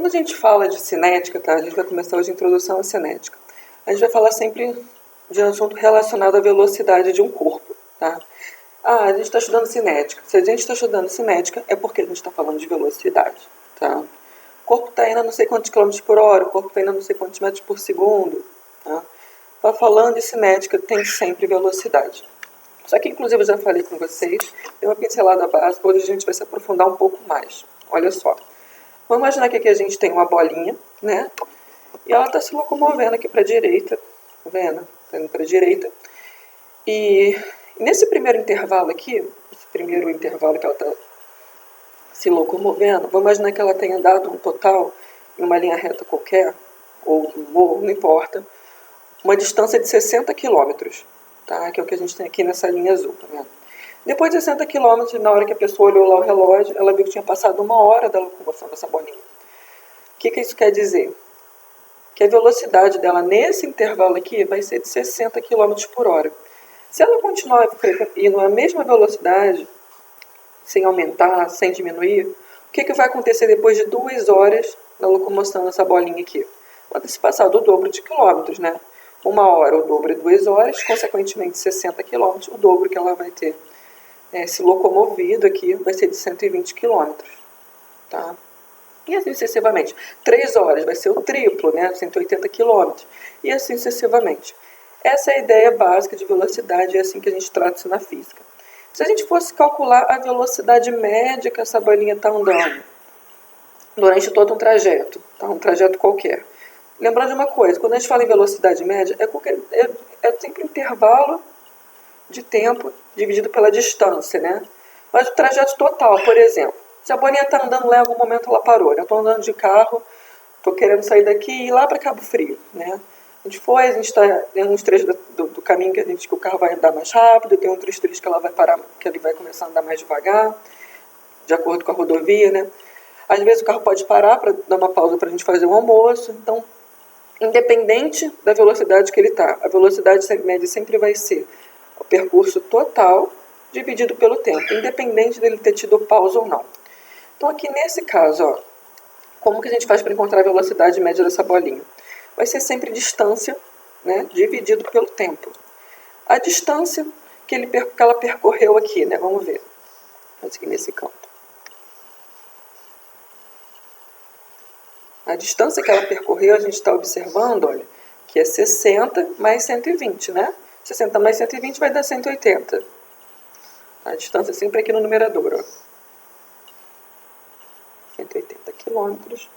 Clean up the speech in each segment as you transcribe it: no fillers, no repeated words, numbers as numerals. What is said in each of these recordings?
Quando a gente fala de cinética, tá? A gente vai começar hoje a introdução à cinética. A gente vai falar sempre de um assunto relacionado à velocidade de um corpo, tá? Ah, a gente está estudando cinética. Se a gente está estudando cinética, é porque a gente está falando de velocidade, tá? O corpo está indo a não sei quantos quilômetros por hora, o corpo está indo a não sei quantos metros por segundo, tá? Tá falando de cinética, tem sempre velocidade. Só que, inclusive, eu já falei com vocês, tem uma pincelada básica, hoje a gente vai se aprofundar um pouco mais. Olha só. Vamos imaginar que aqui a gente tem uma bolinha, né? E ela está se locomovendo aqui para a direita, tá vendo? Está indo para a direita. E nesse primeiro intervalo aqui, esse primeiro intervalo que ela está se locomovendo, vamos imaginar que ela tenha dado um total, em uma linha reta qualquer, ou um voo, não importa, uma distância de 60 quilômetros, tá? Que é o que a gente tem aqui nessa linha azul, tá vendo? Depois de 60 quilômetros, na hora que a pessoa olhou lá o relógio, ela viu que tinha passado 1 hora da locomoção dessa bolinha. O que isso quer dizer? Que a velocidade dela nesse intervalo aqui vai ser de 60 quilômetros por hora. Se ela continuar indo à mesma velocidade, sem aumentar, sem diminuir, o que vai acontecer depois de 2 horas da locomoção dessa bolinha aqui? Pode se passar do dobro de quilômetros, né? 1 hora, o dobro de 2 horas, consequentemente 60 quilômetros, o dobro que ela vai ter se locomovido aqui vai ser de 120 quilômetros, tá? E assim sucessivamente. 3 horas vai ser o triplo, né? 180 quilômetros. E assim sucessivamente. Essa é a ideia básica de velocidade, é assim que a gente trata isso na física. Se a gente fosse calcular a velocidade média que essa bolinha está andando durante todo um trajeto, tá? Um trajeto qualquer. Lembrando de uma coisa, quando a gente fala em velocidade média, é sempre intervalo de tempo dividido pela distância, né? Mas o trajeto total, por exemplo, se a bolinha está andando lá em algum momento ela parou, né? Eu estou andando de carro, estou querendo sair daqui e ir lá para Cabo Frio, né? A gente está em uns trechos do caminho que o carro vai andar mais rápido, tem outros trechos que ela vai parar, que ele vai começar a andar mais devagar, de acordo com a rodovia, né? Às vezes o carro pode parar para dar uma pausa para a gente fazer um almoço, então, independente da velocidade que ele está, a velocidade média sempre vai ser o percurso total dividido pelo tempo, independente dele ter tido pausa ou não. Então aqui nesse caso, ó, como que a gente faz para encontrar a velocidade média dessa bolinha? Vai ser sempre distância, né, dividido pelo tempo. A distância que ela percorreu aqui, né, vamos ver. Aqui nesse campo. A distância que ela percorreu, a gente está observando, olha, que é 60 mais 120, né? 60 mais 120 vai dar 180. A distância sempre aqui no numerador, ó. 180 quilômetros.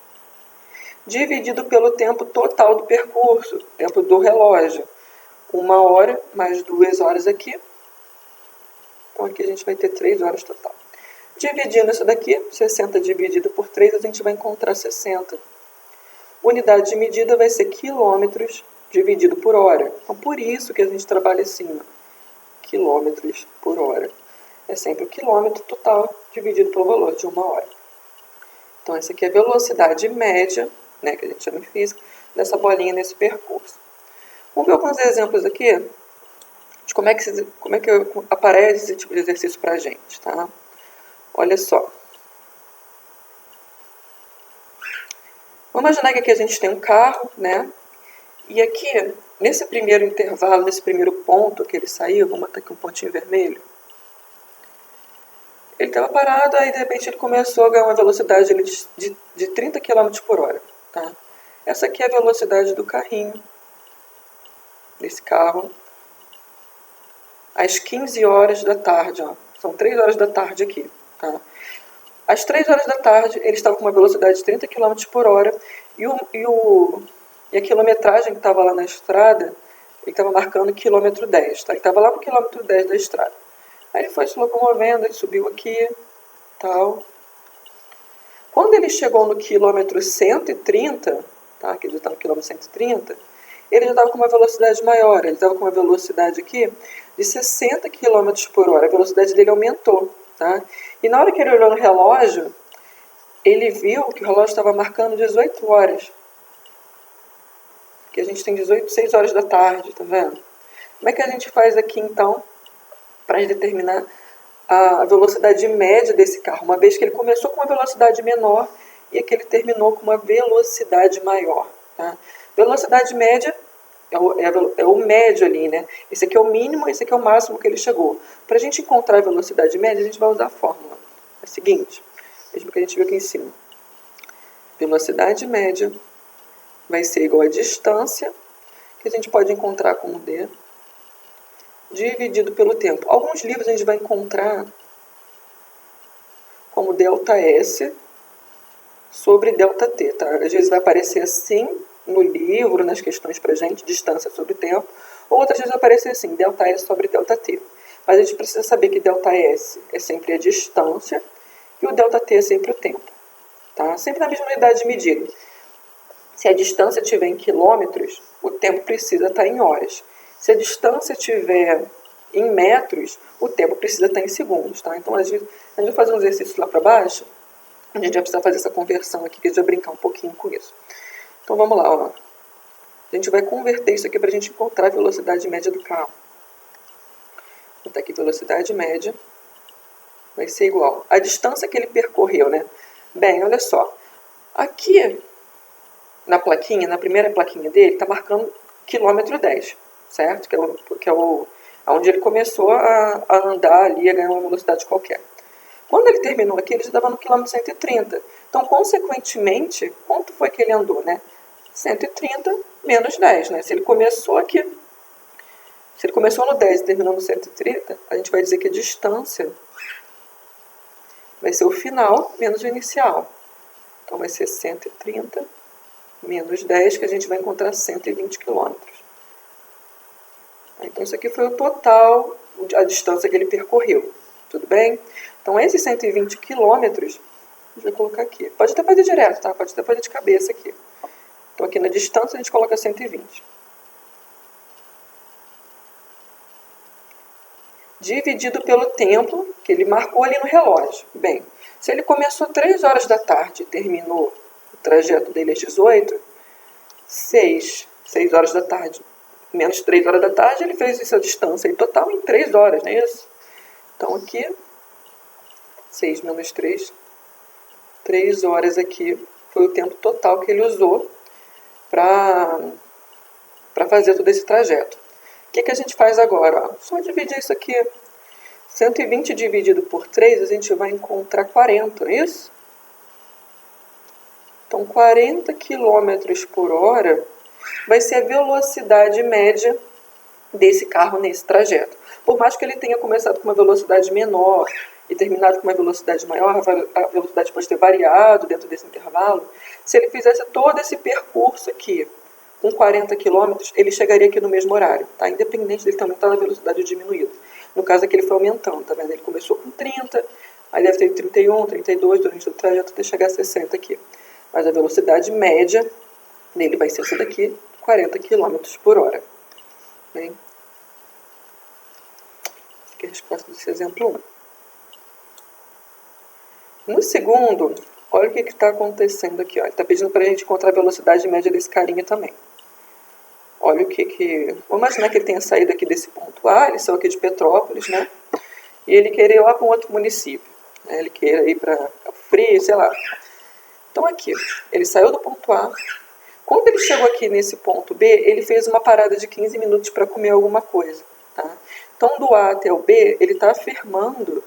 Dividido pelo tempo total do percurso, tempo do relógio. 1 hora mais 2 horas aqui. Então aqui a gente vai ter 3 horas total. Dividindo isso daqui, 60 dividido por 3, a gente vai encontrar 60. Unidade de medida vai ser quilômetros dividido por hora. Então, por isso que a gente trabalha assim, ó, quilômetros por hora. É sempre o quilômetro total dividido pelo valor de 1 hora. Então, essa aqui é a velocidade média, né, que a gente chama de física, dessa bolinha nesse percurso. Vamos ver alguns exemplos aqui de como é que aparece esse tipo de exercício para a gente, tá? Olha só. Vamos imaginar que aqui a gente tem um carro, né? E aqui, nesse primeiro intervalo, nesse primeiro ponto que ele saiu, vamos botar aqui um pontinho vermelho. Ele estava parado, aí de repente ele começou a ganhar uma velocidade de 30 km por hora. Tá? Essa aqui é a velocidade do carrinho, desse carro, às 15 horas da tarde. Ó. São 3 horas da tarde aqui. Tá? Às 3 horas da tarde, ele estava com uma velocidade de 30 km por hora e a quilometragem que estava lá na estrada, ele estava marcando quilômetro 10. Tá? Ele estava lá no quilômetro 10 da estrada. Aí ele foi se locomovendo, ele subiu aqui, tal. Quando ele chegou no quilômetro 130, tá? Que ele já está no quilômetro 130, ele já estava com uma velocidade maior. Ele estava com uma velocidade aqui de 60 km por hora. A velocidade dele aumentou. Tá? E na hora que ele olhou no relógio, ele viu que o relógio estava marcando 18 horas. Que a gente tem 6 horas da tarde, tá vendo? Como é que a gente faz aqui, então, para determinar a velocidade média desse carro? Uma vez que ele começou com uma velocidade menor e aqui ele terminou com uma velocidade maior. Tá? Velocidade média é o médio ali, né? Esse aqui é o mínimo, esse aqui é o máximo que ele chegou. Para a gente encontrar a velocidade média, a gente vai usar a fórmula. É a seguinte, mesmo que a gente viu aqui em cima. Velocidade média vai ser igual a distância, que a gente pode encontrar como D, dividido pelo tempo. Alguns livros a gente vai encontrar como ΔS sobre ΔT, tá? Às vezes vai aparecer assim no livro, nas questões pra gente, distância sobre tempo, ou outras vezes vai aparecer assim, ΔS sobre ΔT. Mas a gente precisa saber que ΔS é sempre a distância e o ΔT é sempre o tempo, tá? Sempre na mesma unidade de medida. Se a distância estiver em quilômetros, o tempo precisa estar em horas. Se a distância estiver em metros, o tempo precisa estar em segundos, tá? Então a gente vai fazer um exercício lá para baixo, a gente vai precisar fazer essa conversão aqui, que a gente vai brincar um pouquinho com isso. Então vamos lá, ó. A gente vai converter isso aqui para a gente encontrar a velocidade média do carro. Vou botar aqui velocidade média, vai ser igual a distância que ele percorreu, né? Bem, olha só, aqui na plaquinha, na primeira plaquinha dele, está marcando quilômetro 10, certo? Que é onde ele começou a andar ali, a ganhar uma velocidade qualquer. Quando ele terminou aqui, ele já estava no quilômetro 130. Então, consequentemente, quanto foi que ele andou, né? 130 menos 10, né? Se ele começou aqui, se ele começou no 10 e terminou no 130, a gente vai dizer que a distância vai ser o final menos o inicial. Então, vai ser 130 menos 10, que a gente vai encontrar 120 quilômetros. Então, isso aqui foi o total, a distância que ele percorreu. Tudo bem? Então, esses 120 quilômetros, a gente vai colocar aqui. Pode até fazer direto, tá? Pode até fazer de cabeça aqui. Então, aqui na distância, a gente coloca 120. Dividido pelo tempo que ele marcou ali no relógio. Bem, se ele começou 3 horas da tarde e terminou o trajeto dele às 18, 6 horas da tarde menos 3 horas da tarde, ele fez essa distância aí total em 3 horas, não é isso? Então aqui, 6 menos 3, 3 horas aqui foi o tempo total que ele usou para fazer todo esse trajeto. O que a gente faz agora? Ó? Só dividir isso aqui. 120 dividido por 3, a gente vai encontrar 40, não é isso? Então, 40 km por hora vai ser a velocidade média desse carro nesse trajeto. Por mais que ele tenha começado com uma velocidade menor e terminado com uma velocidade maior, a velocidade pode ter variado dentro desse intervalo. Se ele fizesse todo esse percurso aqui com 40 km, ele chegaria aqui no mesmo horário, tá? Independente dele ter aumentado a velocidade ou diminuído. No caso aqui ele foi aumentando, tá vendo? Ele começou com 30, aí deve ter 31, 32 durante o trajeto até chegar a 60 aqui. Mas a velocidade média dele vai ser essa daqui, 40 km por hora. Bem, essa aqui é a resposta desse exemplo 1. No segundo, olha o que está acontecendo aqui. Ó. Ele está pedindo para a gente encontrar a velocidade média desse carinha também. Olha o que... Vamos imaginar que ele tenha saído aqui desse ponto A, ele saiu aqui de Petrópolis, né? E ele queria ir lá para um outro município. Né? Ele queria ir para Frio, sei lá. Então aqui, ele saiu do ponto A. Quando ele chegou aqui nesse ponto B, ele fez uma parada de 15 minutos para comer alguma coisa. Tá? Então do A até o B, ele está afirmando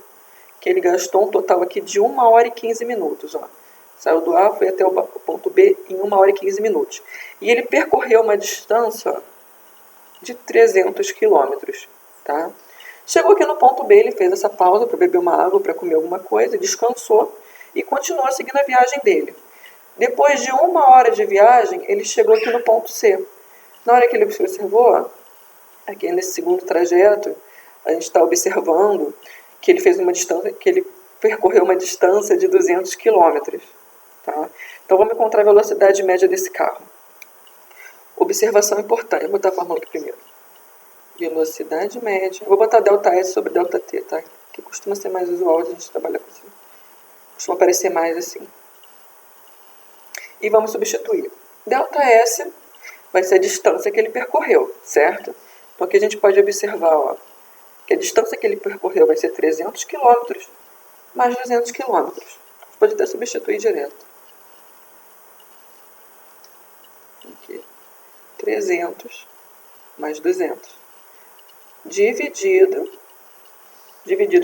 que ele gastou um total aqui de 1 hora e 15 minutos. Ó. Saiu do A, foi até o ponto B em 1 hora e 15 minutos. E ele percorreu uma distância, ó, de 300 quilômetros. Tá? Chegou aqui no ponto B, ele fez essa pausa para beber uma água, para comer alguma coisa, descansou e continuou seguindo a viagem dele. Depois de 1 hora de viagem, ele chegou aqui no ponto C. Na hora que ele observou, ó, aqui nesse segundo trajeto, a gente está observando que ele fez uma distância, que ele percorreu uma distância de 200 quilômetros. Tá? Então vamos encontrar a velocidade média desse carro. Observação importante. Vou botar a fórmula aqui primeiro. Velocidade média. Vou botar ΔS sobre ΔT, tá? Que costuma ser mais usual a gente trabalhar com isso. Costuma aparecer mais assim. E vamos substituir. ΔS vai ser a distância que ele percorreu, certo? Então aqui a gente pode observar, ó, que a distância que ele percorreu vai ser 300 km mais 200 km. Pode até substituir direto. aqui, 300 mais 200, divididos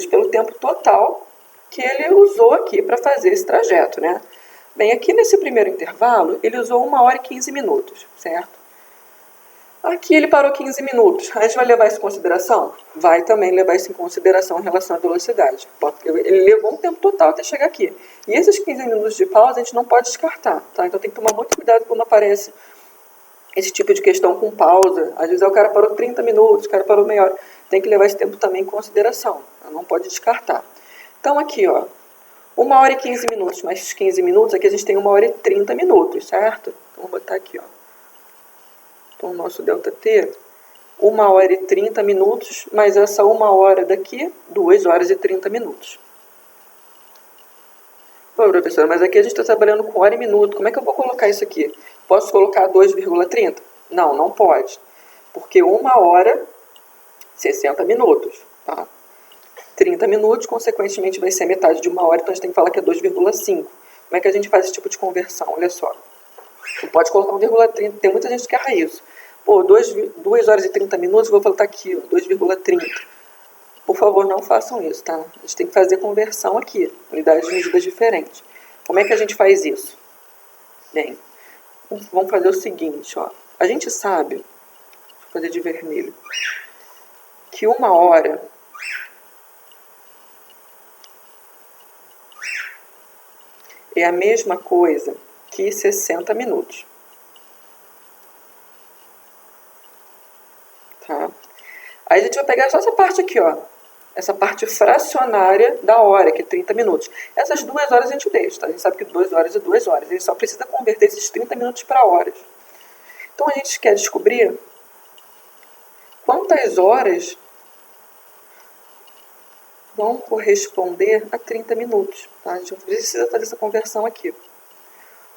pelo tempo total que ele usou aqui para fazer esse trajeto, né? Bem, aqui nesse primeiro intervalo, ele usou 1 hora e 15 minutos, certo? Aqui ele parou 15 minutos. A gente vai levar isso em consideração? Vai também levar isso em consideração em relação à velocidade. Porque ele levou um tempo total até chegar aqui. E esses 15 minutos de pausa a gente não pode descartar, tá? Então tem que tomar muito cuidado quando aparece esse tipo de questão com pausa. Às vezes o cara parou 30 minutos, o cara parou meia hora. Tem que levar esse tempo também em consideração. Não pode descartar. Então aqui, ó, 1 hora e 15 minutos mais 15 minutos, aqui a gente tem 1 hora e 30 minutos, certo? Então vou botar aqui, ó. Então o nosso ΔT, 1 hora e 30 minutos, mais essa 1 hora daqui, 2 horas e 30 minutos. Pô, professora, mas aqui a gente está trabalhando com hora e minuto, como é que eu vou colocar isso aqui? Posso colocar 2,30? Não, não pode, porque 1 hora, 60 minutos, tá? 30 minutos, consequentemente, vai ser metade de 1 hora, então a gente tem que falar que é 2,5. Como é que a gente faz esse tipo de conversão? Olha só. Não pode colocar 1,30, tem muita gente que erra isso. Pô, 2 horas e 30 minutos, vou botar aqui, ó, 2,30. Por favor, não façam isso, tá? A gente tem que fazer conversão aqui, unidades de medidas diferentes. Como é que a gente faz isso? Bem, vamos fazer o seguinte, ó. A gente sabe, deixa eu fazer de vermelho, que 1 hora é a mesma coisa que 60 minutos. Tá? Aí a gente vai pegar só essa parte aqui, ó. Essa parte fracionária da hora, que é 30 minutos. Essas 2 horas a gente deixa, tá? A gente sabe que 2 horas é 2 horas. A gente só precisa converter esses 30 minutos para horas. Então a gente quer descobrir quantas horas vão corresponder a 30 minutos. Tá? A gente precisa fazer essa conversão aqui.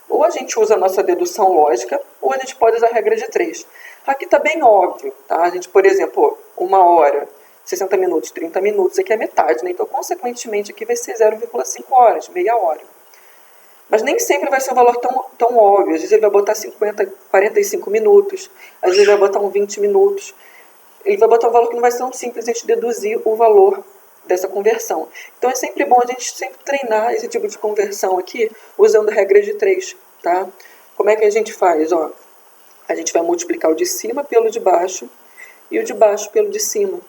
Ou a gente usa a nossa dedução lógica, ou a gente pode usar a regra de 3. Aqui está bem óbvio, tá? A gente, por exemplo, 1 hora, 60 minutos, 30 minutos, aqui é metade, né? Então, consequentemente, aqui vai ser 0,5 horas, meia hora. Mas nem sempre vai ser um valor tão óbvio. Às vezes ele vai botar 45 minutos, às vezes ele vai botar 20 minutos. Ele vai botar um valor que não vai ser tão simples a gente deduzir o valor dessa conversão. Então é sempre bom a gente sempre treinar esse tipo de conversão aqui usando a regra de 3, tá? Como é que a gente faz? Ó, a gente vai multiplicar o de cima pelo de baixo e o de baixo pelo de cima,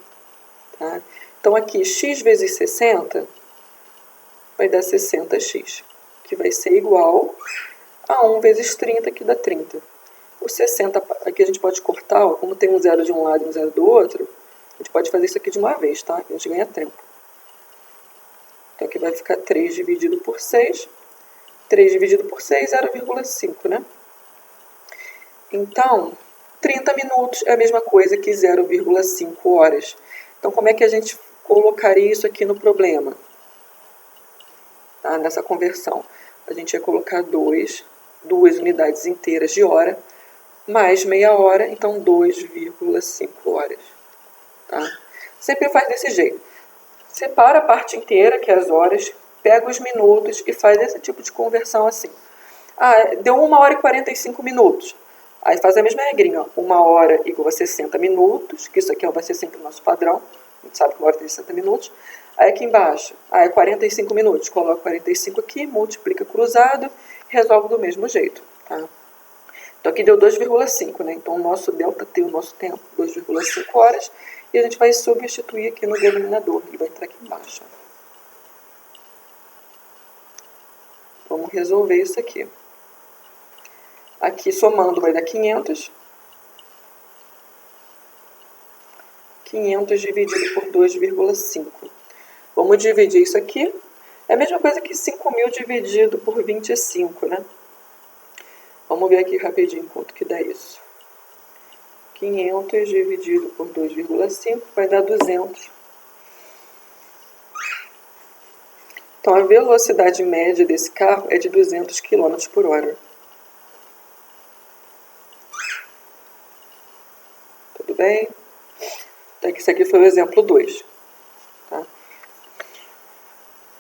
tá? Então aqui x vezes 60 vai dar 60x, que vai ser igual a 1 vezes 30, que dá 30. O 60, aqui a gente pode cortar, ó, como tem um zero de um lado e um zero do outro, a gente pode fazer isso aqui de uma vez, tá? A gente ganha tempo. Então aqui vai ficar 3 dividido por 6. 3 dividido por 6, 0,5, né? Então, 30 minutos é a mesma coisa que 0,5 horas. Então, como é que a gente colocaria isso aqui no problema? Tá? Nessa conversão. A gente ia colocar 2 unidades inteiras de hora, mais meia hora, então 2,5 horas. Tá? Sempre faz desse jeito. Separa a parte inteira, que é as horas, pega os minutos e faz esse tipo de conversão assim. Ah, deu 1 hora e 45 minutos. Aí faz a mesma regrinha, ó. 1 hora igual a 60 minutos, que isso aqui vai ser sempre o nosso padrão. A gente sabe que 1 hora tem 60 minutos. Aí aqui embaixo, é 45 minutos. Coloca 45 aqui, multiplica cruzado e resolve do mesmo jeito. Tá? Então aqui deu 2,5, né? Então o nosso ΔT, o nosso tempo, 2,5 horas. E a gente vai substituir aqui no denominador. Ele vai entrar aqui embaixo. Vamos resolver isso aqui. Aqui somando vai dar 500. 500 dividido por 2,5. Vamos dividir isso aqui. É a mesma coisa que 5.000 dividido por 25, né? Vamos ver aqui rapidinho quanto que dá isso. 500 dividido por 2,5 vai dar 200. Então, a velocidade média desse carro é de 200 km por hora. Tudo bem? Então, esse aqui foi o exemplo 2. Tá?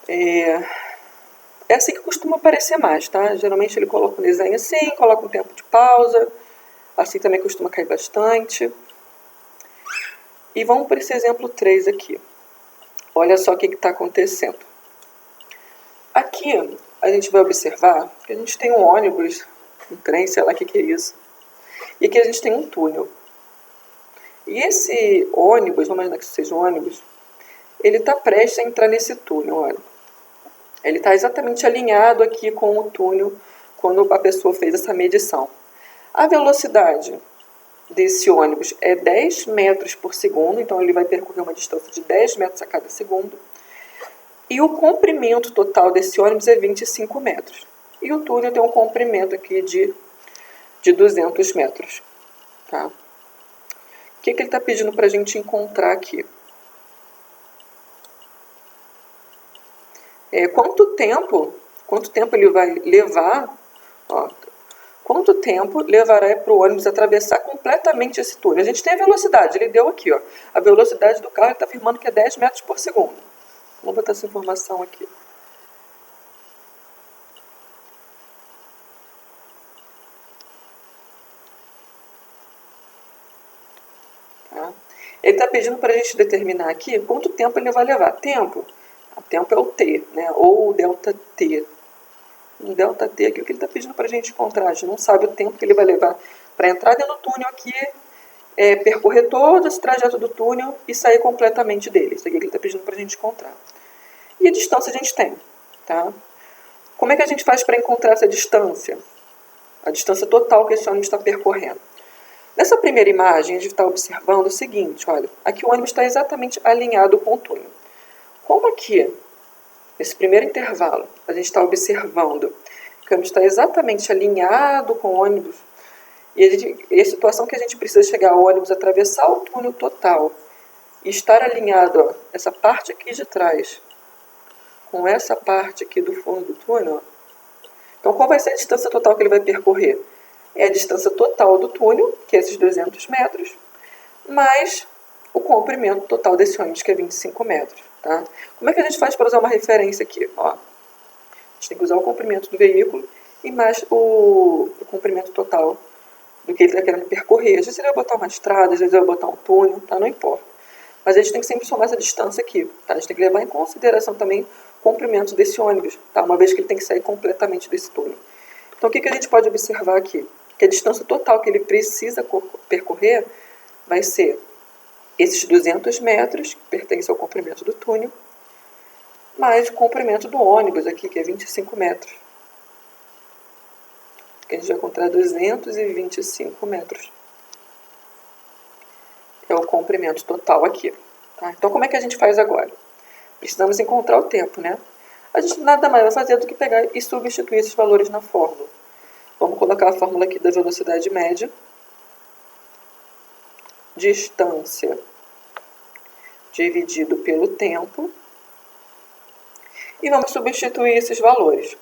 É assim que costuma aparecer mais, tá? Geralmente ele coloca um desenho assim, coloca um tempo de pausa. Assim também costuma cair bastante. E vamos para esse exemplo 3 aqui. Olha só o que está acontecendo. Aqui a gente vai observar que a gente tem um ônibus, um trem, sei lá o que é isso. E aqui a gente tem um túnel. E esse ônibus, vamos imaginar que isso seja um ônibus, ele está prestes a entrar nesse túnel, olha. Ele está exatamente alinhado aqui com o túnel quando a pessoa fez essa medição. A velocidade desse ônibus é 10 metros por segundo, então ele vai percorrer uma distância de 10 metros a cada segundo. E o comprimento total desse ônibus é 25 metros. E o túnel tem um comprimento aqui de 200 metros. Tá? O que ele está pedindo para a gente encontrar aqui? Quanto tempo ele vai levar, ó, quanto tempo levará para o ônibus atravessar completamente esse túnel? A gente tem a velocidade, ele deu aqui, ó, a velocidade do carro, ele está afirmando que é 10 metros por segundo. Vamos botar essa informação aqui. Tá? Ele está pedindo para a gente determinar aqui quanto tempo ele vai levar. Tempo é o T, né? Ou o delta T. Um delta T aqui, o que ele está pedindo para a gente encontrar? A gente não sabe o tempo que ele vai levar para entrar dentro do túnel aqui, percorrer todo esse trajeto do túnel e sair completamente dele. Isso aqui que ele está pedindo para a gente encontrar. E a distância a gente tem. Tá? Como é que a gente faz para encontrar essa distância? A distância total que esse ônibus está percorrendo. Nessa primeira imagem, a gente está observando o seguinte, olha, aqui o ônibus está exatamente alinhado com o túnel. Como aqui, nesse primeiro intervalo, a gente está observando que o ônibus está exatamente alinhado com o ônibus, e a situação que a gente precisa chegar ao ônibus, atravessar o túnel total, e estar alinhado, ó, essa parte aqui de trás, com essa parte aqui do fundo do túnel, ó. Então, qual vai ser a distância total que ele vai percorrer? É a distância total do túnel, que é esses 200 metros, mais o comprimento total desse ônibus, que é 25 metros. Tá? Como é que a gente faz para usar uma referência aqui? Ó, a gente tem que usar o comprimento do veículo e mais o comprimento total do que ele está querendo percorrer. Às vezes ele vai botar uma estrada, às vezes ele vai botar um túnel, tá? Não importa. Mas a gente tem que sempre somar essa distância aqui. Tá? A gente tem que levar em consideração também o comprimento desse ônibus, tá? Uma vez que ele tem que sair completamente desse túnel. Então, o que a gente pode observar aqui? Que a distância total que ele precisa percorrer vai ser esses 200 metros, que pertence ao comprimento do túnel, mais o comprimento do ônibus aqui, que é 25 metros. Que a gente vai encontrar 225 metros. É o comprimento total aqui. Tá? Então, como é que a gente faz agora? Precisamos encontrar o tempo, né? A gente nada mais vai fazer do que pegar e substituir esses valores na fórmula. Vamos colocar a fórmula aqui da velocidade média. Distância dividido pelo tempo. E vamos substituir esses valores.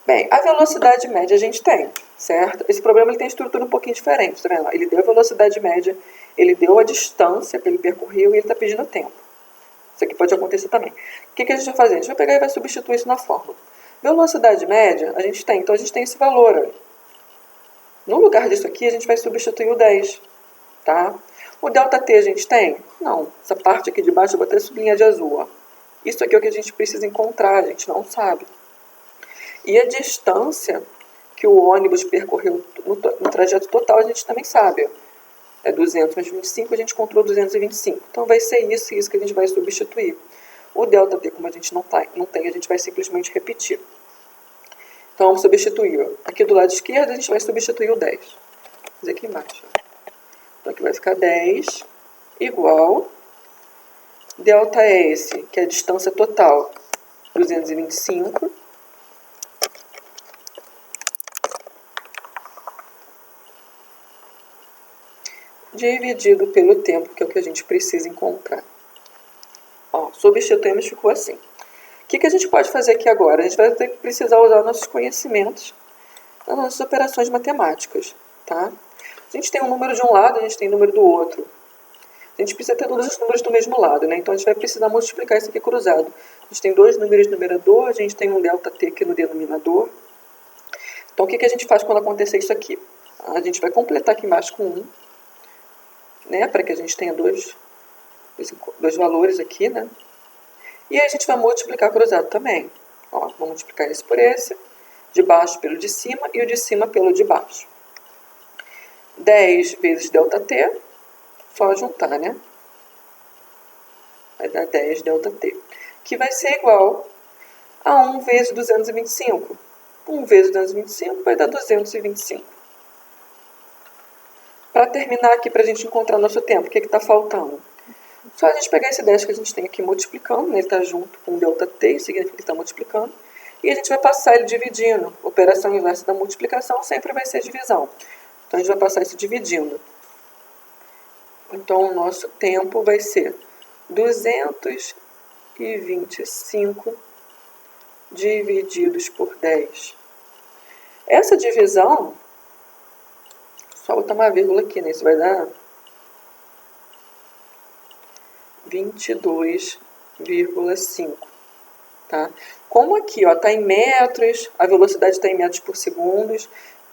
Bem, a velocidade média a gente tem, certo? Esse problema ele tem estrutura um pouquinho diferente, tá vendo? Ele deu a velocidade média, ele deu a distância que ele percorreu e ele está pedindo tempo. Isso aqui pode acontecer também. O que a gente vai fazer? A gente vai pegar e vai substituir isso na fórmula. Velocidade média a gente tem, então a gente tem esse valor. Olha. No lugar disso aqui, a gente vai substituir o 10, tá? O ΔT a gente tem? Não. Essa parte aqui de baixo eu botei sublinha de azul, ó. Isso aqui é o que a gente precisa encontrar, a gente não sabe. E a distância que o ônibus percorreu no trajeto total, a gente também sabe. É 200 mais 25, a gente encontrou 225. Então vai ser isso e isso que a gente vai substituir. O ΔT, como a gente não tem, a gente vai simplesmente repetir. Então vamos substituir. Aqui do lado esquerdo a gente vai substituir o 10. Vou fazer aqui embaixo. Então aqui vai ficar 10 igual. Delta é esse, que é a distância total, 225. Dividido pelo tempo, que é o que a gente precisa encontrar. Ó, substituímos, ficou assim. O que a gente pode fazer aqui agora? A gente vai ter que precisar usar nossos conhecimentos nas nossas operações matemáticas. Tá? A gente tem um número de um lado, a gente tem um número do outro. A gente precisa ter todos os números do mesmo lado, né? Então a gente vai precisar multiplicar isso aqui cruzado. A gente tem dois números no numerador, a gente tem um ΔT aqui no denominador. Então o que a gente faz quando acontecer isso aqui? A gente vai completar aqui embaixo com 1, né? Para que a gente tenha dois valores aqui, né? E aí a gente vai multiplicar cruzado também. Ó, vou multiplicar esse por esse, de baixo pelo de cima e o de cima pelo de baixo. 10 vezes ΔT, só juntar, né? Vai dar 10 ΔT, que vai ser igual a 1 vezes 225. 1 vezes 225 vai dar 225. Para terminar aqui, para a gente encontrar nosso tempo, o que está faltando? Só a gente pegar esse 10 que a gente tem aqui multiplicando, né? Ele está junto com ΔT, significa que está multiplicando, e a gente vai passar ele dividindo. Operação inversa da multiplicação sempre vai ser divisão. Então, a gente vai passar isso dividindo. Então, o nosso tempo vai ser 225 divididos por 10. Essa divisão, só botar uma vírgula aqui, né? Isso vai dar 22,5. Tá? Como aqui está em metros, a velocidade está em metros por segundo,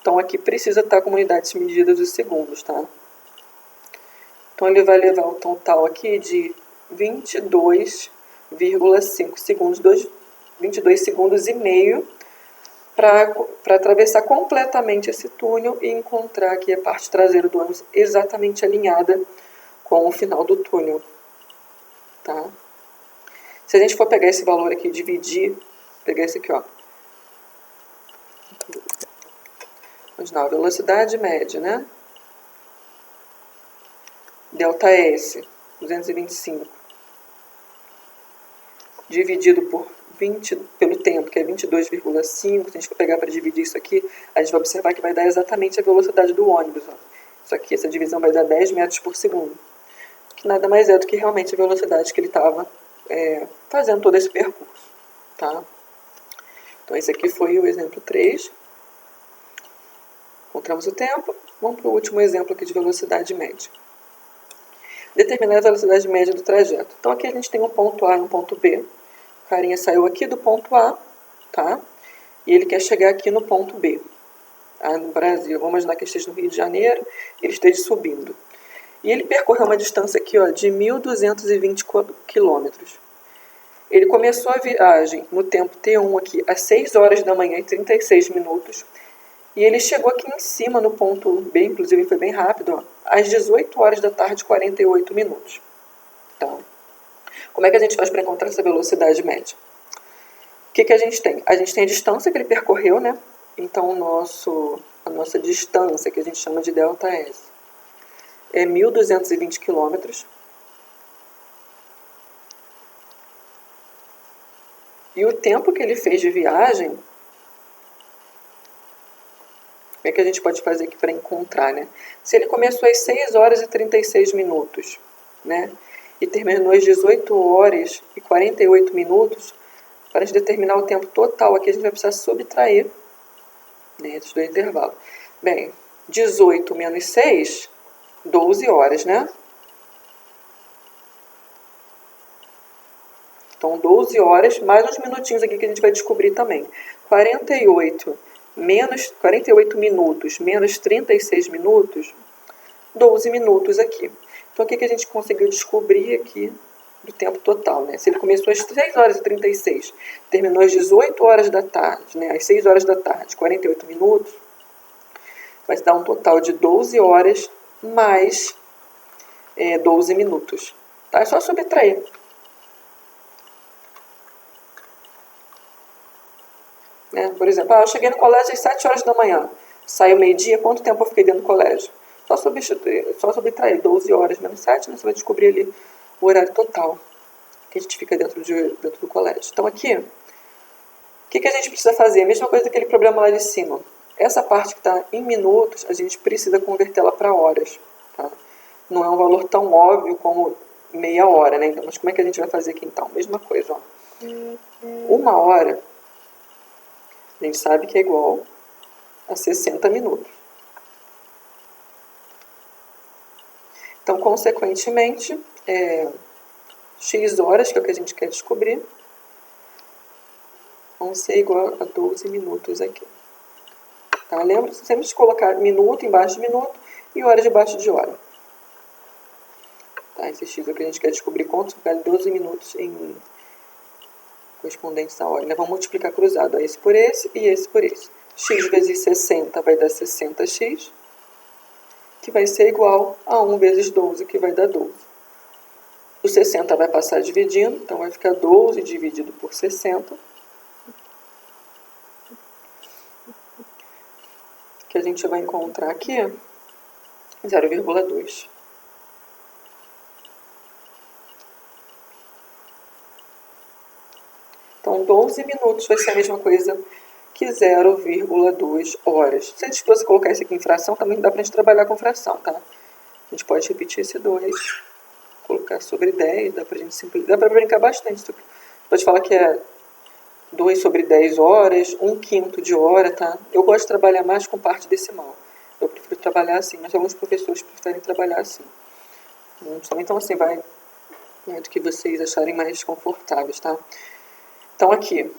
então aqui precisa estar com unidades medidas dos segundos. Tá? Então ele vai levar o total aqui de 22,5 segundos, 22 segundos e meio, para atravessar completamente esse túnel e encontrar aqui a parte traseira do ônibus exatamente alinhada com o final do túnel. Tá? Se a gente for pegar esse valor aqui e dividir, pegar esse aqui, ó. Vamos lá, velocidade média, né? ΔS, 225, dividido por 20, pelo tempo, que é 22,5, se a gente for pegar para dividir isso aqui, a gente vai observar que vai dar exatamente a velocidade do ônibus. Ó. Isso aqui, essa divisão vai dar 10 metros por segundo, que nada mais é do que realmente a velocidade que ele estava fazendo todo esse percurso. Tá? Então, esse aqui foi o exemplo 3. Encontramos o tempo. Vamos para o último exemplo aqui de velocidade média. Determinar a velocidade média do trajeto. Então, aqui a gente tem um ponto A e um ponto B. O carinha saiu aqui do ponto A, tá? E ele quer chegar aqui no ponto B, tá? No Brasil. Vamos imaginar que ele esteja no Rio de Janeiro e ele esteja subindo. E ele percorreu uma distância aqui, ó, de 1.220 quilômetros. Ele começou a viagem no tempo T1 aqui às 6 horas da manhã e 36 minutos. E ele chegou aqui em cima no ponto B, inclusive foi bem rápido, ó, às 18 horas da tarde e 48 minutos. Então, como é que a gente faz para encontrar essa velocidade média? O que a gente tem? A gente tem a distância que ele percorreu, né? Então, a nossa distância, que a gente chama de ΔS, é 1.220 quilômetros. E o tempo que ele fez de viagem, como é que a gente pode fazer aqui para encontrar, né? Se ele começou às 6 horas e 36 minutos, né? E terminou às 18 horas e 48 minutos, para a gente determinar o tempo total aqui, a gente vai precisar subtrair, né, esses dois intervalos. Bem, 18 menos 6, 12 horas, né? Então, 12 horas, mais uns minutinhos aqui que a gente vai descobrir também. 48 minutos menos 36 minutos, 12 minutos aqui. Então, o que a gente conseguiu descobrir aqui do tempo total, né? Se ele começou às 6 horas e 36, terminou às 18 horas da tarde, né? Às 6 horas da tarde, 48 minutos, vai dar um total de 12 horas mais 12 minutos. Tá? É só subtrair. Né? Por exemplo, eu cheguei no colégio às 7 horas da manhã, saiu meio-dia, quanto tempo eu fiquei dentro do colégio? Só subtrair 12 horas menos 7, né? Você vai descobrir ali o horário total que a gente fica dentro do colégio. Então aqui, o que a gente precisa fazer? A mesma coisa daquele problema lá de cima. Essa parte que está em minutos, a gente precisa convertê-la para horas. Tá? Não é um valor tão óbvio como meia hora, né? Então, mas como é que a gente vai fazer aqui então? Mesma coisa, ó. 1 hora, a gente sabe que é igual a 60 minutos. Então, consequentemente, x horas, que é o que a gente quer descobrir, vão ser igual a 12 minutos aqui. Tá? Lembra-se sempre de colocar minuto embaixo de minuto e hora debaixo de hora. Tá? Esse x aqui a gente quer descobrir quantos vale 12 minutos em correspondentes à hora. Né? Vamos multiplicar cruzado, esse por esse e esse por esse. X vezes 60 vai dar 60x, que vai ser igual a 1 vezes 12, que vai dar 12. O 60 vai passar dividindo, então vai ficar 12 dividido por 60, que a gente vai encontrar aqui 0,2. Então, 12 minutos vai ser a mesma coisa que 0,2 horas. Se a gente fosse colocar isso aqui em fração, também dá para a gente trabalhar com fração, tá? A gente pode repetir esse 2, colocar sobre 10, dá para brincar bastante. Você pode falar que é 2 sobre 10 horas, 1/5 de hora, tá? Eu gosto de trabalhar mais com parte decimal. Eu prefiro trabalhar assim, mas alguns professores preferem trabalhar assim. Então, assim, vai do que vocês acharem mais confortáveis, tá? Então, aqui.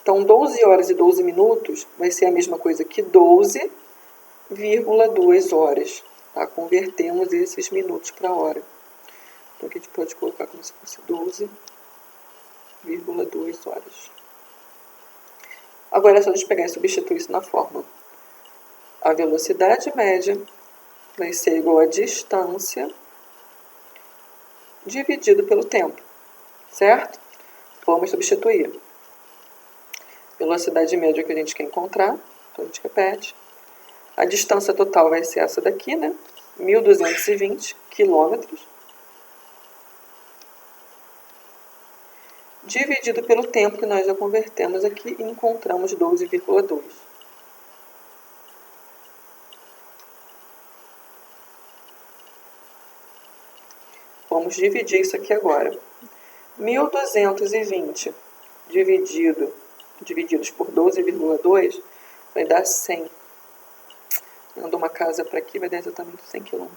Então, 12 horas e 12 minutos vai ser a mesma coisa que 12,2 horas. Tá? Convertemos esses minutos para hora. Então, aqui a gente pode colocar como se fosse 12,2 horas. Agora é só a gente pegar e substituir isso na fórmula. A velocidade média vai ser igual a distância dividido pelo tempo. Certo? Vamos substituir. Velocidade média que a gente quer encontrar, então a gente repete. A distância total vai ser essa daqui, né? 1.220 quilômetros. Dividido pelo tempo que nós já convertemos aqui e encontramos 12,2. Vamos dividir isso aqui agora. 1.220 divididos por 12,2 vai dar 100. Ando uma casa para aqui, vai dar exatamente 100 km.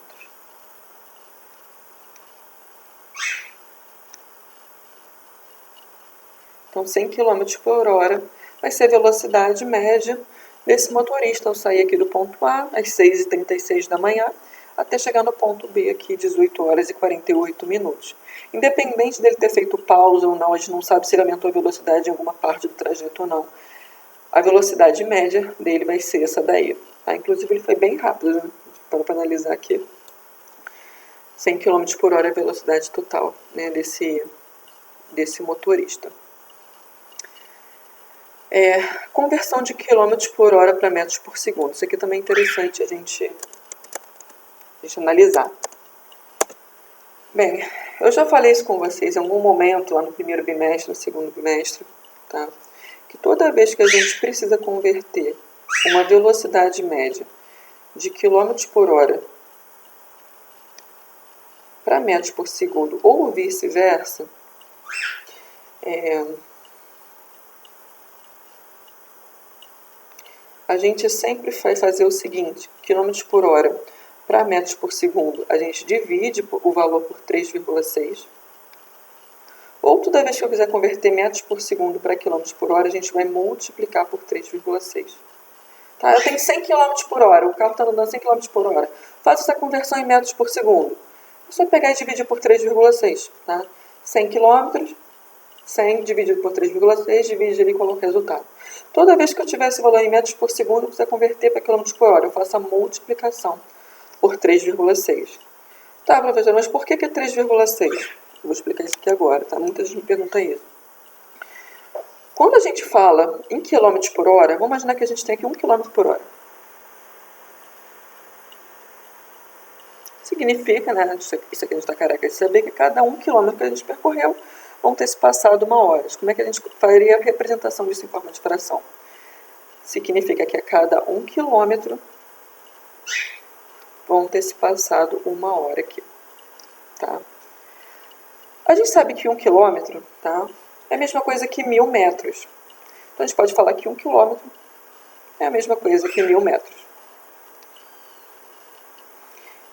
Então, 100 km por hora vai ser a velocidade média desse motorista ao sair aqui do ponto A, às 6h36 da manhã, até chegar no ponto B aqui, 18 horas e 48 minutos. Independente dele ter feito pausa ou não, a gente não sabe se ele aumentou a velocidade em alguma parte do trajeto ou não. A velocidade média dele vai ser essa daí. Tá? Inclusive, ele foi bem rápido, né? Para analisar aqui. 100 km por hora é a velocidade total, né, desse motorista. Conversão de quilômetros por hora para metros por segundo. Isso aqui também é interessante a gente analisar. Bem, eu já falei isso com vocês em algum momento, lá no primeiro bimestre, no segundo bimestre, tá? Que toda vez que a gente precisa converter uma velocidade média de quilômetros por hora para metros por segundo, ou vice-versa, a gente sempre vai fazer o seguinte: quilômetros por hora para metros por segundo, a gente divide o valor por 3,6. Ou toda vez que eu quiser converter metros por segundo para quilômetros por hora, a gente vai multiplicar por 3,6. Tá? Eu tenho 100 km por hora, o carro está andando 100 km por hora. Faço essa conversão em metros por segundo. É só pegar e dividir por 3,6. Tá? 100 km, 100 dividido por 3,6, divide ali e coloca o resultado. Toda vez que eu tiver esse valor em metros por segundo, eu preciso converter para quilômetros por hora. Eu faço a multiplicação por 3,6. Tá, professor, mas por que é 3,6? Eu vou explicar isso aqui agora, tá? Muita gente me pergunta isso. Quando a gente fala em quilômetros por hora, vamos imaginar que a gente tem aqui 1 km por hora. Significa, né, isso aqui a gente está careca de saber, que cada 1 km que a gente percorreu vão ter se passado 1 hora. Como é que a gente faria a representação disso em forma de fração? Significa que a cada 1 km vão ter se passado 1 hora aqui. Tá? A gente sabe que 1 km, tá, é a mesma coisa que 1000 metros. Então a gente pode falar que 1 km é a mesma coisa que 1000 metros.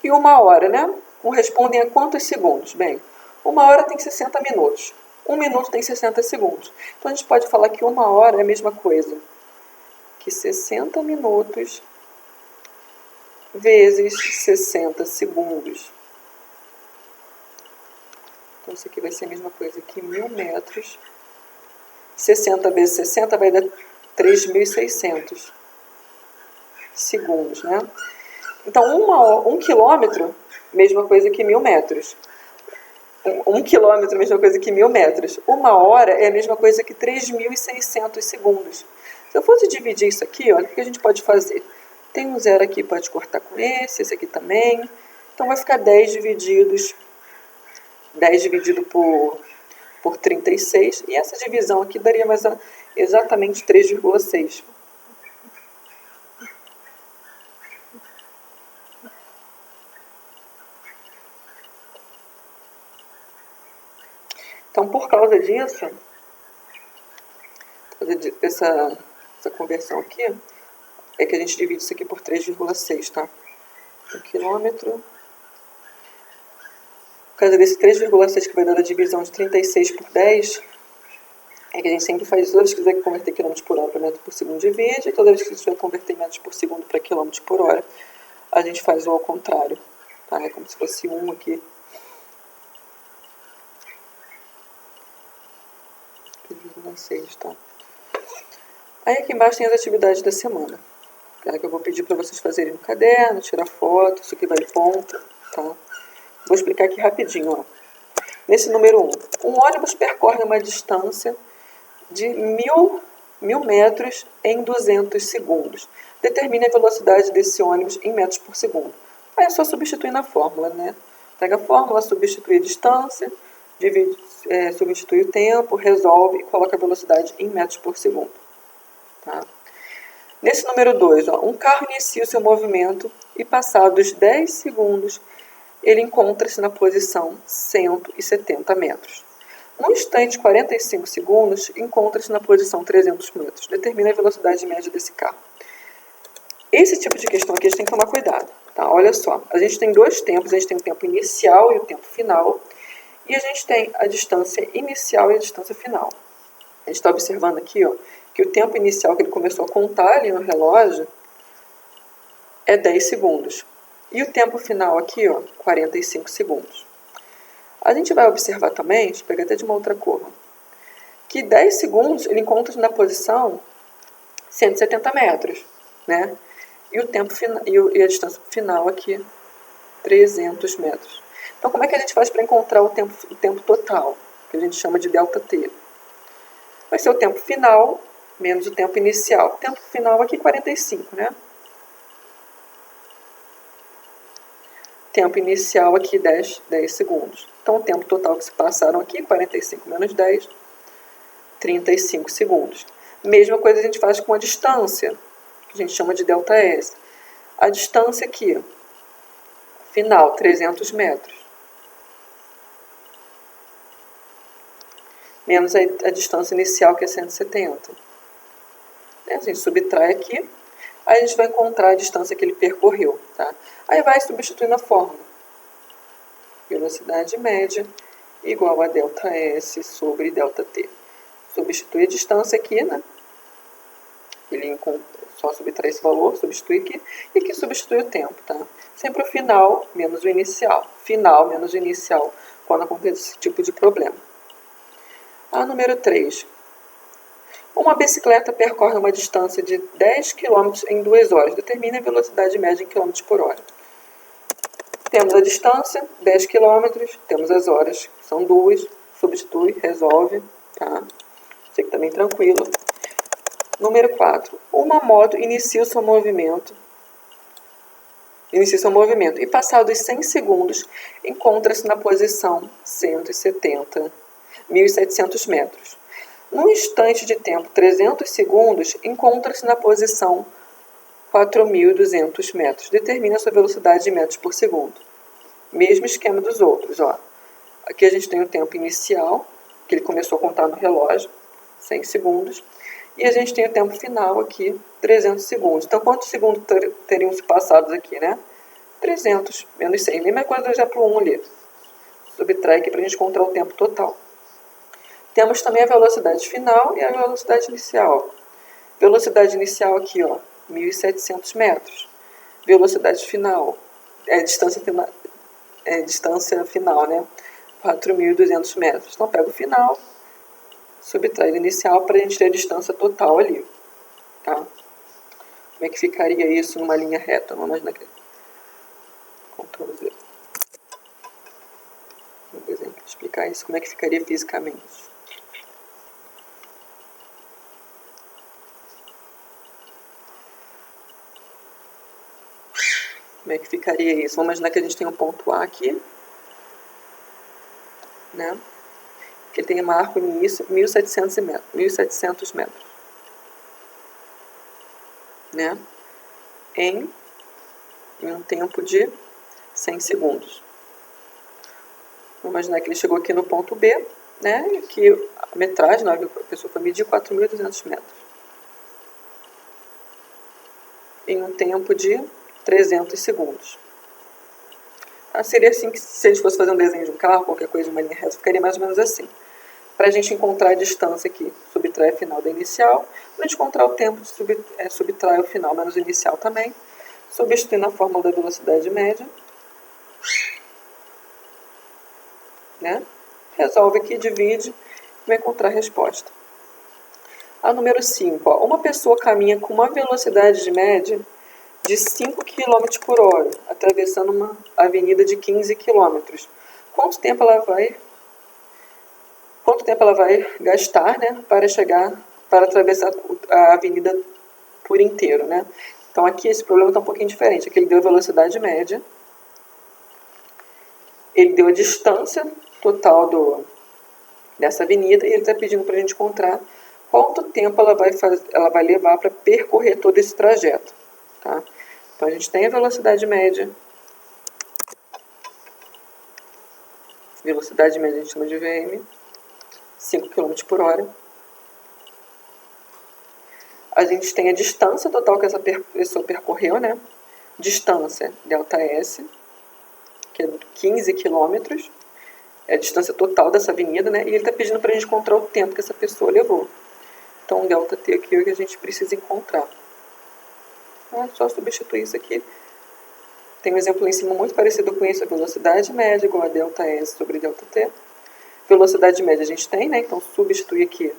E 1 hora, né? Correspondem a quantos segundos? Bem, 1 hora tem 60 minutos. 1 minuto tem 60 segundos. Então a gente pode falar que 1 hora é a mesma coisa que 60 minutos vezes 60 segundos. Então, isso aqui vai ser a mesma coisa que 1.000 metros. 60 vezes 60 vai dar 3.600 segundos, né? Então, 1 quilômetro, mesma coisa que 1.000 metros. 1 quilômetro, mesma coisa que 1.000 metros. 1 hora é a mesma coisa que 3.600 segundos. Se eu fosse dividir isso aqui, olha o que a gente pode fazer. Tem um zero aqui, pode cortar com esse aqui também. Então, vai ficar 10 dividido por 36. E essa divisão aqui daria mais exatamente 3,6. Então, por causa disso, essa conversão aqui, é que a gente divide isso aqui por 3,6, tá? 1 quilômetro. Por causa desse 3,6 que vai dar a divisão de 36 por 10, é que a gente sempre faz, toda vez que quiser converter quilômetros por hora para metro por segundo, divide, e toda vez que quiser converter metros por segundo para quilômetros por hora, a gente faz o ao contrário, tá? É como se fosse 1 aqui. 3,6, tá? Aí aqui embaixo tem as atividades da semana, que eu vou pedir para vocês fazerem no caderno, tirar foto, isso aqui vale ponto, tá? Vou explicar aqui rapidinho, ó. Nesse número 1, um ônibus percorre uma distância de 1.000 metros em 200 segundos. Determine a velocidade desse ônibus em metros por segundo. Aí é só substituir na fórmula, né? Pega a fórmula, substitui a distância, substitui o tempo, resolve e coloca a velocidade em metros por segundo. Tá? Nesse número 2, um carro inicia o seu movimento e passados 10 segundos ele encontra-se na posição 170 metros. No instante 45 segundos, encontra-se na posição 300 metros. Determina a velocidade média desse carro. Esse tipo de questão aqui a gente tem que tomar cuidado. Tá? Olha só, a gente tem dois tempos, a gente tem o tempo inicial e o tempo final. E a gente tem a distância inicial e a distância final. A gente está observando aqui, ó, que o tempo inicial que ele começou a contar ali no relógio é 10 segundos. E o tempo final aqui, ó, 45 segundos. A gente vai observar também, deixa eu pegar até de uma outra cor, que 10 segundos ele encontra na posição 170 metros, né? E o tempo e a distância final aqui, 300 metros. Então, como é que a gente faz para encontrar o tempo total, que a gente chama de ΔT? Vai ser o tempo final menos o tempo inicial. O tempo final aqui, 45, né? Tempo inicial aqui, 10 segundos. Então, o tempo total que se passaram aqui, 45 menos 10, 35 segundos. Mesma coisa a gente faz com a distância, que a gente chama de ΔS. A distância aqui, final, 300 metros. Menos a distância inicial, que é 170. A gente subtrai aqui, aí a gente vai encontrar a distância que ele percorreu. Tá? Aí vai substituir na fórmula. Velocidade média igual a ΔS sobre ΔT. Substitui a distância aqui, né? Ele só subtrai esse valor, substitui aqui, e aqui substitui o tempo. Tá? Sempre o final menos o inicial. Final menos o inicial, quando acontece esse tipo de problema. A número 3. Uma bicicleta percorre uma distância de 10 km em 2 horas. Determine a velocidade média em km por hora. Temos a distância, 10 km, temos as horas, são 2, substitui, resolve, tá? Isso aqui também tranquilo. Número 4. Uma moto inicia o seu movimento e passados 100 segundos encontra-se na posição 170, 1.700 metros. No instante de tempo 300 segundos, encontra-se na posição 4.200 metros. Determine a sua velocidade em metros por segundo. Mesmo esquema dos outros. Ó. Aqui a gente tem o tempo inicial, que ele começou a contar no relógio, 100 segundos. E a gente tem o tempo final aqui, 300 segundos. Então, quantos segundos teriam se passados aqui, né? 300 menos 100. Mesma coisa já para o 1 ali. Subtrai aqui para a gente encontrar o tempo total. Temos também a velocidade final e a velocidade inicial. Velocidade inicial aqui, ó, 1.700 metros. Velocidade final, distância final, né? 4.200 metros. Então, pega o final, subtrai o inicial para a gente ter a distância total ali, tá? Como é que ficaria isso numa linha reta? Vamos imaginar aqui. Ctrl Z. Vou explicar isso, como é que ficaria fisicamente. Como é que ficaria isso? Vamos imaginar que a gente tem um ponto A aqui, né? Que tem uma arco início 1.700 metros, né? Em um tempo de 100 segundos. Vamos imaginar que ele chegou aqui no ponto B, né? E que a metragem, na hora que a pessoa foi medir, 4.200 metros. Em um tempo de 300 segundos. Tá? Seria assim que, se a gente fosse fazer um desenho de um carro, qualquer coisa de uma linha reta, ficaria mais ou menos assim. Para a gente encontrar a distância aqui, subtrai a final da inicial. Para a gente encontrar o tempo, subtrai o final menos o inicial também. Substituindo a fórmula da velocidade média. Né? Resolve aqui, divide e vai encontrar a resposta. A número 5. Ó, uma pessoa caminha com uma velocidade de média de 5 km por hora, atravessando uma avenida de 15 km. Quanto tempo ela vai gastar, né, para atravessar a avenida por inteiro, né? Então aqui esse problema está um pouquinho diferente. Aqui ele deu a velocidade média, ele deu a distância total dessa avenida e ele está pedindo para a gente encontrar quanto tempo ela vai levar para percorrer todo esse trajeto, tá? Então a gente tem a velocidade média. Velocidade média a gente chama de VM, 5 km por hora. A gente tem a distância total que essa pessoa percorreu, né? Distância, ΔS, que é 15 km. É a distância total dessa avenida, né? E ele está pedindo para a gente encontrar o tempo que essa pessoa levou. Então, ΔT aqui é o que a gente precisa encontrar. É só substituir isso aqui. Tem um exemplo lá em cima muito parecido com isso. A velocidade média igual a ΔS sobre ΔT. Velocidade média a gente tem, né? Então, substitui aqui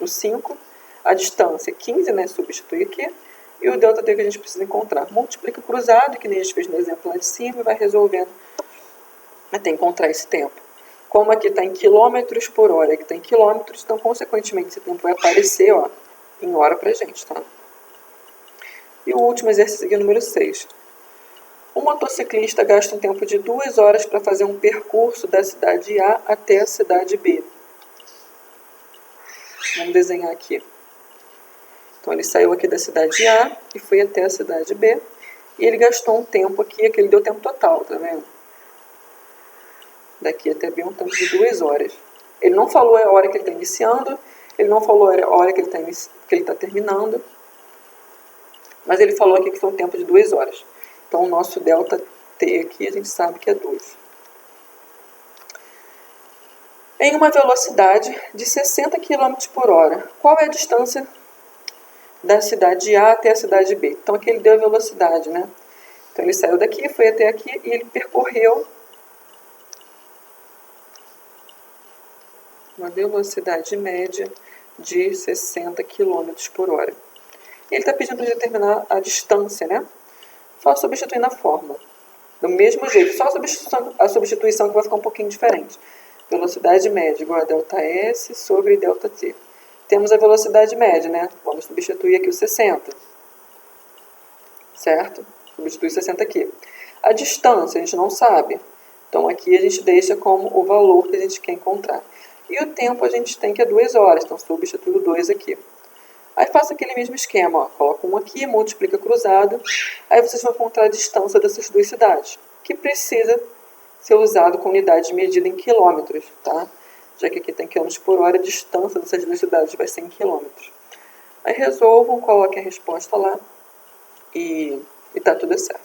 o 5. A distância 15, né? Substitui aqui. E o ΔT que a gente precisa encontrar. Multiplica cruzado, que nem a gente fez no exemplo lá de cima, e vai resolvendo até encontrar esse tempo. Como aqui está em quilômetros por hora, aqui está em quilômetros, então, consequentemente, esse tempo vai aparecer, ó, em hora pra gente, tá? E o último exercício aqui, número 6. Um motociclista gasta um tempo de 2 horas para fazer um percurso da cidade A até a cidade B. Vamos desenhar aqui. Então, ele saiu aqui da cidade A e foi até a cidade B. E ele gastou um tempo aqui, ele deu tempo total, tá vendo? Daqui até B um tempo de 2 horas. Ele não falou a hora que ele está iniciando, ele não falou a hora que ele está terminando, mas ele falou aqui que foi um tempo de 2 horas. Então, o nosso ΔT aqui, a gente sabe que é 2. Em uma velocidade de 60 km por hora, qual é a distância da cidade A até a cidade B? Então, aqui ele deu a velocidade, né? Então, ele saiu daqui, foi até aqui e ele percorreu uma velocidade média de 60 km por hora. E ele está pedindo para determinar a distância, né? Só substituindo a fórmula. Do mesmo jeito, só a substituição que vai ficar um pouquinho diferente. Velocidade média igual a ΔS sobre ΔT. Temos a velocidade média, né? Vamos substituir aqui o 60. Certo? Substitui 60 aqui. A distância a gente não sabe. Então aqui a gente deixa como o valor que a gente quer encontrar. E o tempo a gente tem que é 2 horas. Então substitui o 2 aqui. Aí faça aquele mesmo esquema, ó. Coloca um aqui, multiplica cruzado. Aí vocês vão encontrar a distância dessas duas cidades, que precisa ser usado com unidade de medida em quilômetros, tá? Já que aqui tem quilômetros por hora, a distância dessas duas cidades vai ser em quilômetros. Aí resolvam, coloquem a resposta lá e tá tudo certo.